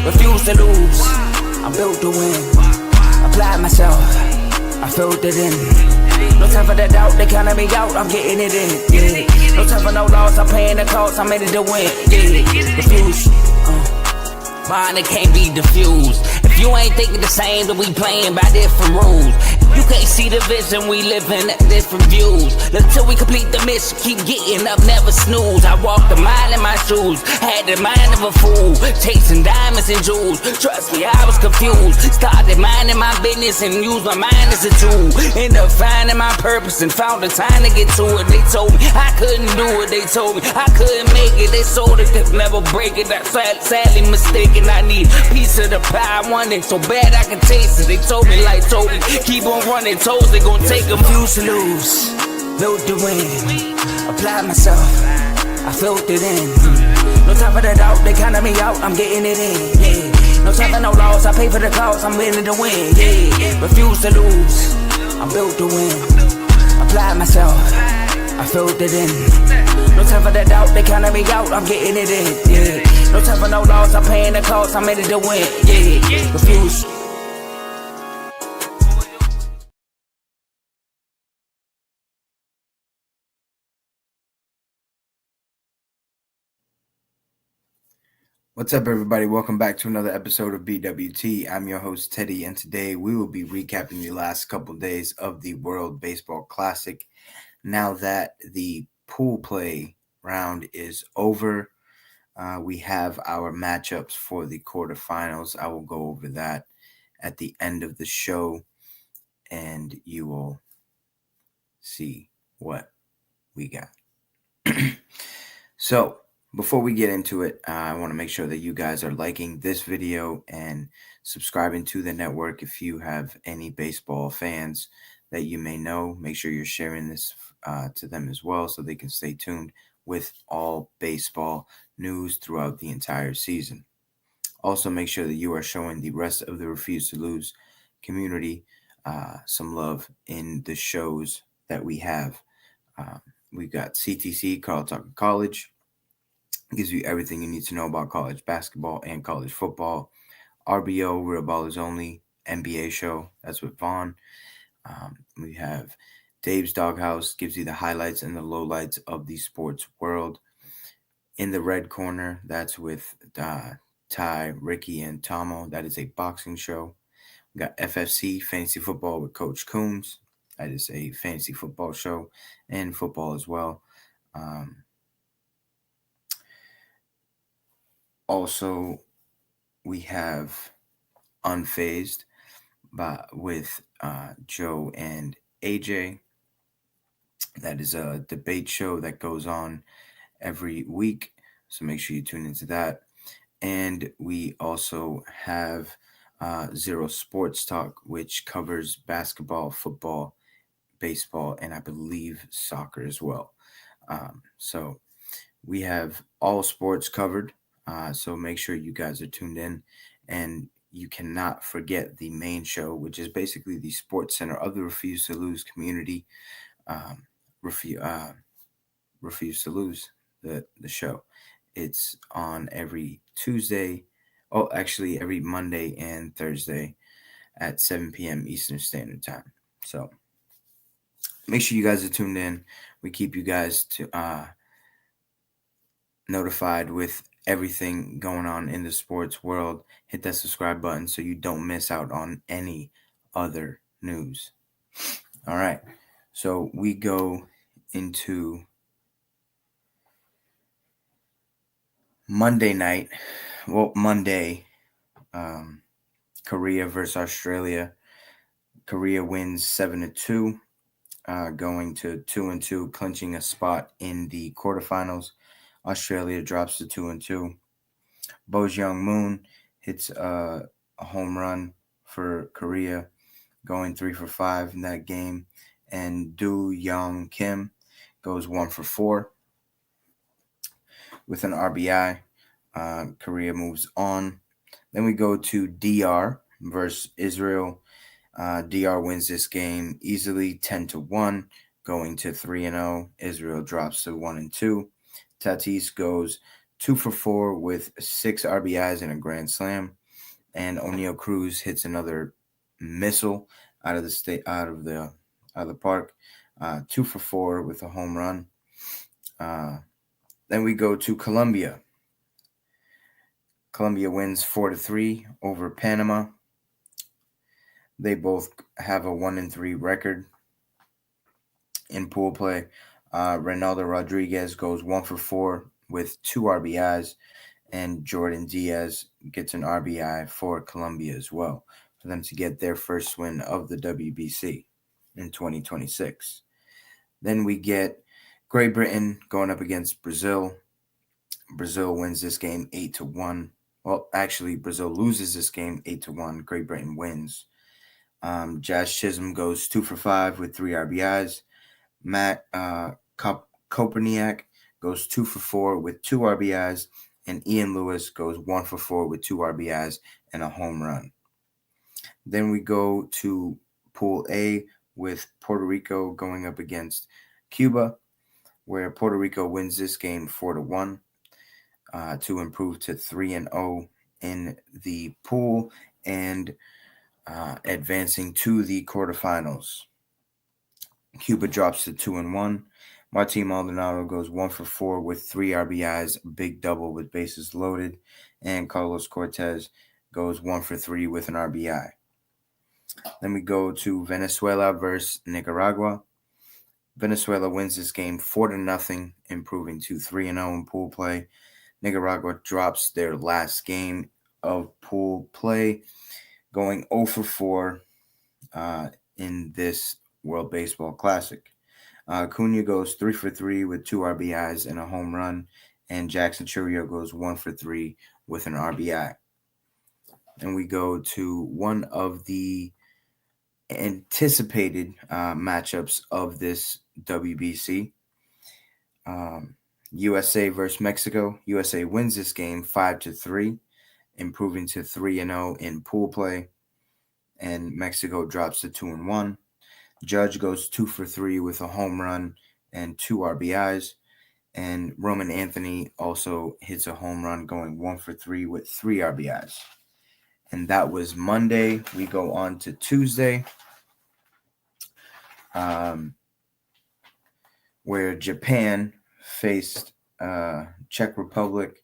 refuse to lose. I'm built to win. Apply myself, I filled it in. No time for the doubt, they counted me out, I'm getting it in. Yeah. No time for no loss, I'm paying the cost, I'm in it to win. Yeah. Refuse. Mine, it can't be diffused. If you ain't thinking the same, then we playing by different rules. You can't see the vision, we living at different views. Until we complete the mission, keep getting up, never snooze. I walked a mile in my shoes, had the mind of a fool, chasing diamonds and jewels. Trust me, I was confused. Started minding my business and used my mind as a tool. Ended up finding my purpose and found the time to get to it. They told me I couldn't do it, they told me I couldn't make it. They sold it, could never break it. That's sadly mistaken. I need a piece of the pie, I want it so bad I can taste it. They told me like Toby, keep on running toes, they gon' take them. Refuse to lose, built to win. Apply myself, I filled it in. No time for the doubt, they counted me out, I'm getting it in. Yeah. No time for no loss, I pay for the cost, I'm winning to win. Yeah. Refuse to lose, I'm built to win. Apply myself, I filled it in. No time for the doubt, they counted me out, I'm getting it in. Yeah. No time for no loss, I'm paying the cost, I'm in it to win. Yeah. Refuse. What's up, everybody? Welcome back to another episode of BWT. I'm your host, Teddy, and today we will be recapping the last couple days of the World Baseball Classic. Now that the pool play round is over, we have our matchups for the quarterfinals. I will go over that at the end of the show, and you will see what we got. So, before we get into it, I want to make sure that you guys are liking this video and subscribing to the network. If you have any baseball fans that you may know, make sure you're sharing this to them as well so they can stay tuned with all baseball news throughout the entire season. Also, make sure that you are showing the rest of the Refuse to Lose community some love in the shows that we have. We've got CTC, Carl Tucker College. Gives you everything you need to know about college basketball and college football. RBO, Real Ballers Only, NBA show. That's with Vaughn. We have Dave's Doghouse, gives you the highlights and the lowlights of the sports world. In the red corner, that's with Ty, Ricky, and Tomo. That is a boxing show. We got FFC, Fantasy Football with Coach Coombs. That is a fantasy football show and football as well. Also, we have Unfazed with Joe and AJ. That is a debate show that goes on every week, so make sure you tune into that. And we also have Zero Sports Talk, which covers basketball, football, baseball, and I believe soccer as well. So we have all sports covered. So make sure you guys are tuned in, and you cannot forget the main show, which is basically the sports center of the Refuse to Lose community. Refuse to Lose, the show. It's on every Tuesday. Oh, actually every Monday and Thursday at 7 p.m. Eastern Standard Time. So make sure you guys are tuned in. We keep you guys notified with everything going on in the sports world. Hit that subscribe button so you don't miss out on any other news. All right, so we go into Monday night. Well, Monday, Korea versus Australia. Korea wins 7-2, going to 2-2, clinching a spot in the quarterfinals. Australia drops to 2-2. Bo Young Moon hits a home run for Korea, going 3 for 5 in that game. And Do Young Kim goes 1 for 4 with an RBI. Korea moves on. Then we go to DR versus Israel. DR wins this game easily, 10-1, going to 3-0. Israel drops to 1-2. Tatis goes 2 for 4 with 6 RBIs and a grand slam. And O'Neal Cruz hits another missile out of the park. 2 for 4 with a home run. Then we go to Colombia. Colombia wins 4-3 over Panama. They both have a 1-3 record in pool play. Reynaldo Rodriguez goes 1 for 4 with 2 RBIs, and Jordan Diaz gets an RBI for Colombia as well, for them to get their first win of the WBC in 2026. Then we get Great Britain going up against Brazil. Brazil wins this game 8-1. Well, actually, Brazil loses this game 8-1. Great Britain wins. Jazz Chisholm goes 2 for 5 with 3 RBIs. Matt Kopeniak goes 2 for 4 with 2 RBIs. And Ian Lewis goes 1 for 4 with 2 RBIs and a home run. Then we go to Pool A with Puerto Rico going up against Cuba, where Puerto Rico wins this game 4-1 to improve to 3-0 in the pool and advancing to the quarterfinals. Cuba drops to 2-1. Martin Maldonado goes 1 for 4 with 3 RBIs, big double with bases loaded, and Carlos Cortez goes 1 for 3 with an RBI. Then we go to Venezuela versus Nicaragua. Venezuela wins this game 4-0, improving to 3-0 in pool play. Nicaragua drops their last game of pool play, going 0 for 4 in this World Baseball Classic. Cunha goes 3 for 3 with 2 RBIs and a home run, and Jackson Chourio goes 1 for 3 with an RBI. And we go to one of the anticipated matchups of this WBC. USA versus Mexico. USA wins this game 5-3, improving to 3-0 in pool play, and Mexico drops to 2-1. Judge goes 2 for 3 with a home run and 2 RBIs, and Roman Anthony also hits a home run, going 1 for 3 with 3 RBIs. And that was Monday. We go on to Tuesday, where Japan faced Czech Republic.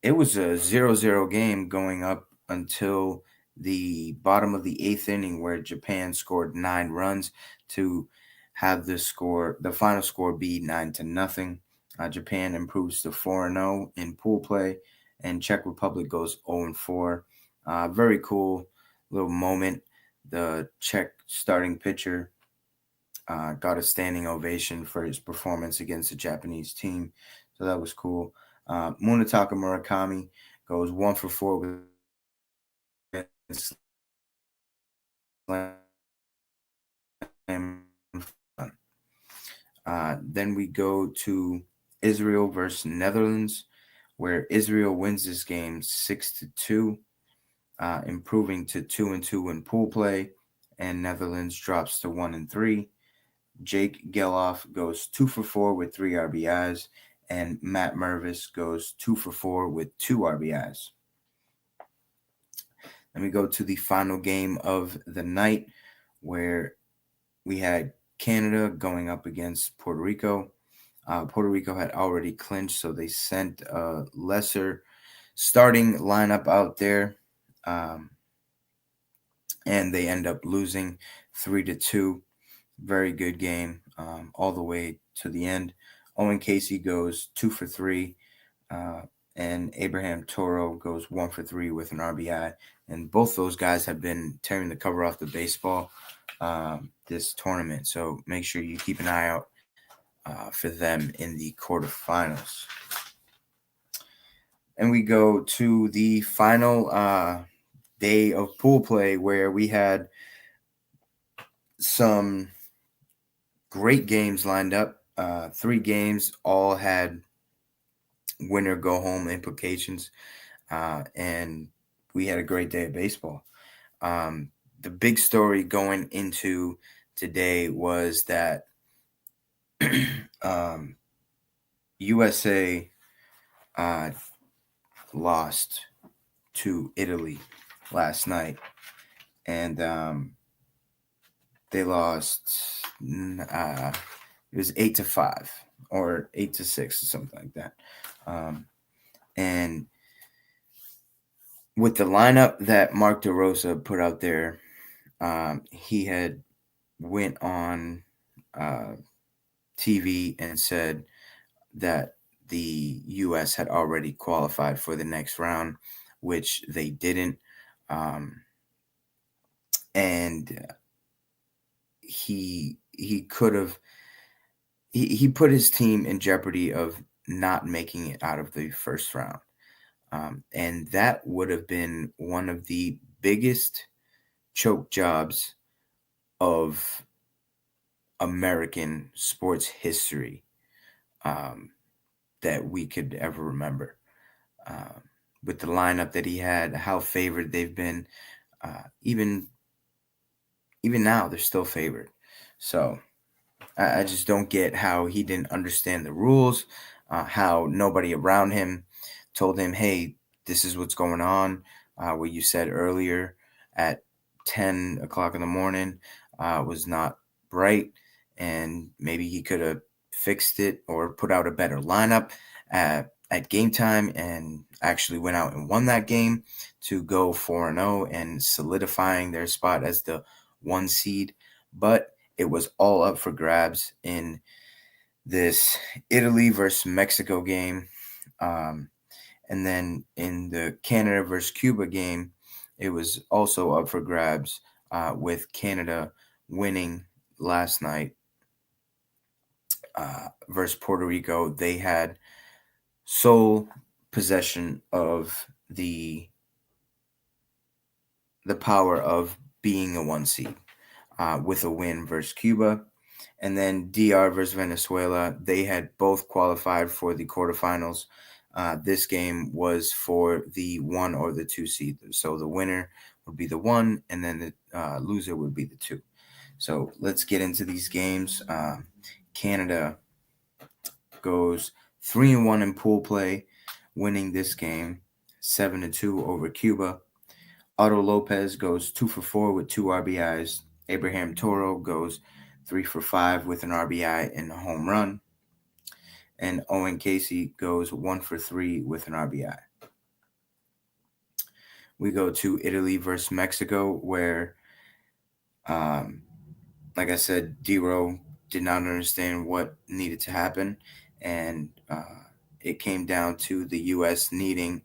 It was a 0-0 game going up until the bottom of the 8th inning, where Japan scored 9 runs to have the final score be 9-0. Japan improves to 4-0 in pool play, and Czech Republic goes 0-4. Very cool little moment. The Czech starting pitcher got a standing ovation for his performance against the Japanese team, so that was cool. Munetaka Murakami goes 1 for 4 with then we go to Israel versus Netherlands, where Israel wins this game 6-2, improving to 2-2 in pool play, and Netherlands drops to 1-3. Jake Geloff goes 2 for 4 with 3 RBIs, and Matt Mervis goes 2 for 4 with 2 RBIs. Then we go to the final game of the night, where we had Canada going up against Puerto Rico. Puerto Rico had already clinched, so they sent a lesser starting lineup out there, and they end up losing 3-2. Very good game all the way to the end. Owen Casey goes 2 for 3, and Abraham Toro goes 1 for 3 with an RBI. And both those guys have been tearing the cover off the baseball this tournament. So make sure you keep an eye out for them in the quarterfinals. And we go to the final day of pool play, where we had some great games lined up. 3 games all had winner go home implications, and we had a great day of baseball. The big story going into today was that USA lost to Italy last night, and they lost. It was 8-5 or 8-6 or something like that. And with the lineup that Mark DeRosa put out there, he had went on TV and said that the U.S. had already qualified for the next round, which they didn't. And he could have he put his team in jeopardy of not making it out of the first round. And that would have been one of the biggest choke jobs of American sports history that we could ever remember. With the lineup that he had, how favored they've been, even now they're still favored. So I just don't get how he didn't understand the rules, how nobody around him told him, hey, this is what's going on. What you said earlier at 10 o'clock in the morning was not right, and maybe he could have fixed it or put out a better lineup at game time and actually went out and won that game to go 4-0 and solidifying their spot as the 1 seed. But it was all up for grabs in this Italy versus Mexico game. And then in the Canada versus Cuba game, it was also up for grabs with Canada winning last night versus Puerto Rico. They had sole possession of the power of being a 1 seed with a win versus Cuba. And then DR versus Venezuela, they had both qualified for the quarterfinals. This game was for the 1 or the 2 seed. So the winner would be the 1, and then the loser would be the 2. So let's get into these games. Canada goes 3-1 in pool play, winning this game 7-2 over Cuba. Otto Lopez goes 2 for 4 with 2 RBIs. Abraham Toro goes 3 for 5 with an RBI and a home run. And Owen Casey goes 1 for 3 with an RBI. We go to Italy versus Mexico, where, like I said, D-Row did not understand what needed to happen. And it came down to the U.S. needing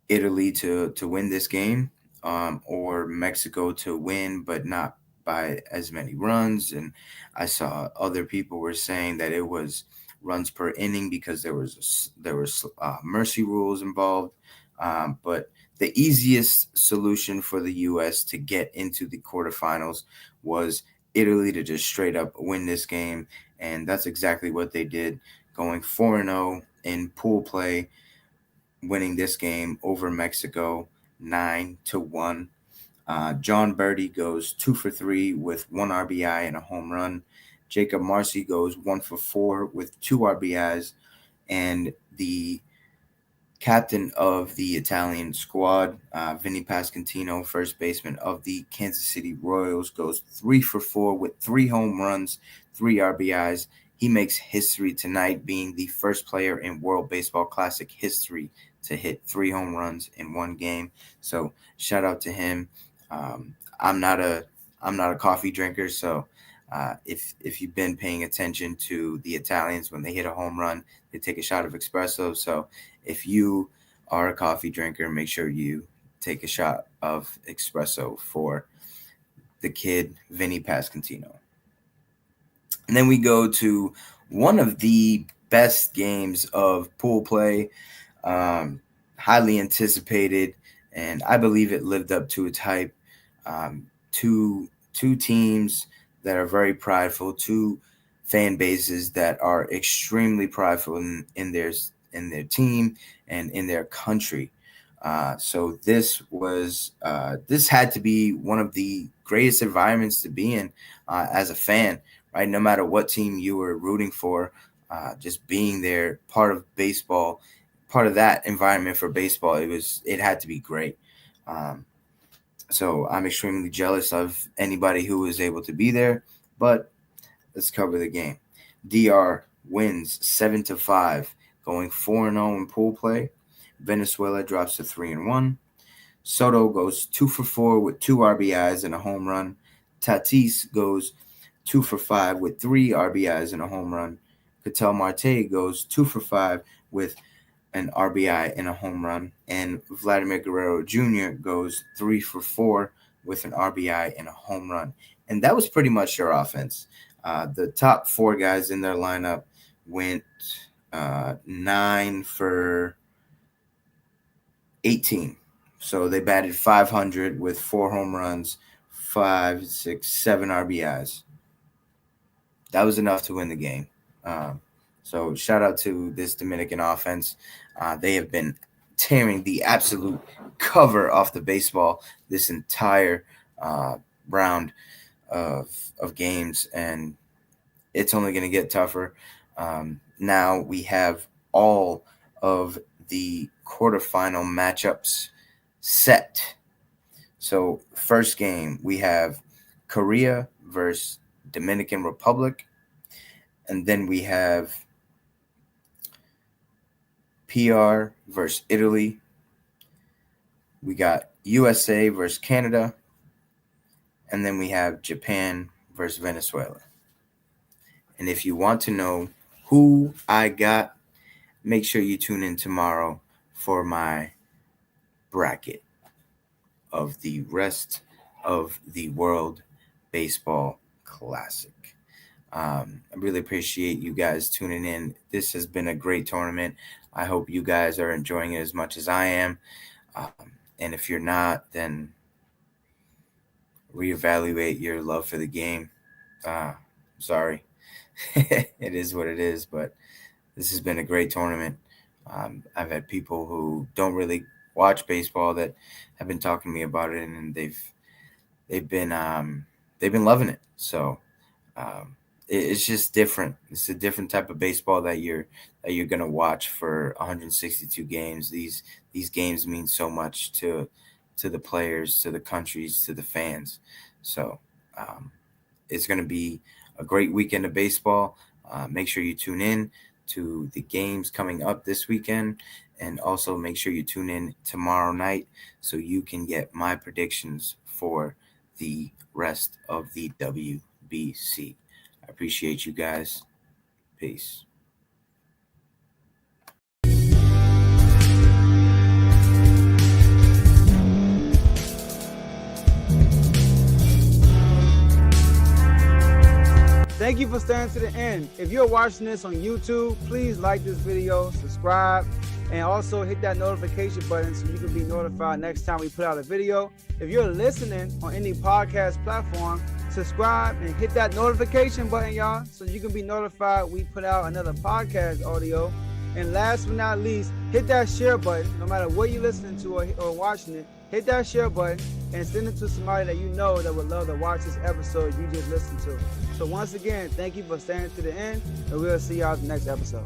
Italy to win this game, or Mexico to win, but not by as many runs. And I saw other people were saying that it was runs per inning because there was mercy rules involved. But the easiest solution for the U.S. to get into the quarterfinals was Italy to just straight up win this game, and that's exactly what they did, going 4-0 in pool play, winning this game over Mexico 9-1. John Birdie goes 2 for 3 with 1 RBI and a home run. Jacob Marcy goes 1 for 4 with 2 RBIs. And the captain of the Italian squad, Vinny Pasquantino, first baseman of the Kansas City Royals, goes 3 for 4 with 3 home runs, 3 RBIs. He makes history tonight, being the first player in World Baseball Classic history to hit 3 home runs in one game. So shout out to him. I'm not a coffee drinker, so if you've been paying attention to the Italians, when they hit a home run, they take a shot of espresso. So if you are a coffee drinker, make sure you take a shot of espresso for the kid, Vinny Pasquantino. And then we go to one of the best games of pool play, highly anticipated, and I believe it lived up to its hype. Two teams that are very prideful, 2 fan bases that are extremely prideful in their team and in their country. So this had to be one of the greatest environments to be in as a fan, right? No matter what team you were rooting for, just being there, part of baseball, part of that environment for baseball, it had to be great. So I'm extremely jealous of anybody who was able to be there, but let's cover the game. DR wins 7-5, going 4-0 in pool play. Venezuela drops to 3-1. Soto goes 2 for 4 with 2 RBIs and a home run. Tatis goes 2 for 5 with 3 RBIs and a home run. Ketel Marte goes 2 for 5 with an RBI and a home run. And Vladimir Guerrero Jr. goes 3 for 4 with an RBI and a home run. And that was pretty much their offense. The top 4 guys in their lineup went 9 for 18. So they batted .500 with 4 home runs, 5, 6, 7 RBIs. That was enough to win the game. So shout out to this Dominican offense. They have been tearing the absolute cover off the baseball this entire round of games, and it's only going to get tougher. Now we have all of the quarterfinal matchups set. So first game, we have Korea versus Dominican Republic, and then we have PR versus Italy. We got USA versus Canada, and then we have Japan versus Venezuela. And if you want to know who I got, make sure you tune in tomorrow for my bracket of the rest of the World Baseball Classic. I really appreciate you guys tuning in. This has been a great tournament. I hope you guys are enjoying it as much as I am. And if you're not, then reevaluate your love for the game. Sorry. It is what it is, but this has been a great tournament. I've had people who don't really watch baseball that have been talking to me about it, and they've been loving it. So it's just different. It's a different type of baseball that you're gonna watch for 162 games. These games mean so much to the players, to the countries, to the fans. So it's gonna be a great weekend of baseball. Make sure you tune in to the games coming up this weekend, and also make sure you tune in tomorrow night so you can get my predictions for the rest of the WBC. I appreciate you guys. Peace. Thank you for staying to the end. If you're watching this on YouTube, please like this video, subscribe, and also hit that notification button so you can be notified next time we put out a video. If you're listening on any podcast platform, subscribe and hit that notification button, y'all, so you can be notified we put out another podcast audio. And last but not least, hit that share button. No matter what you're listening to or watching it, hit that share button and send it to somebody that you know that would love to watch this episode you just listened to. So once again, thank you for staying to the end, and we'll see y'all in the next episode.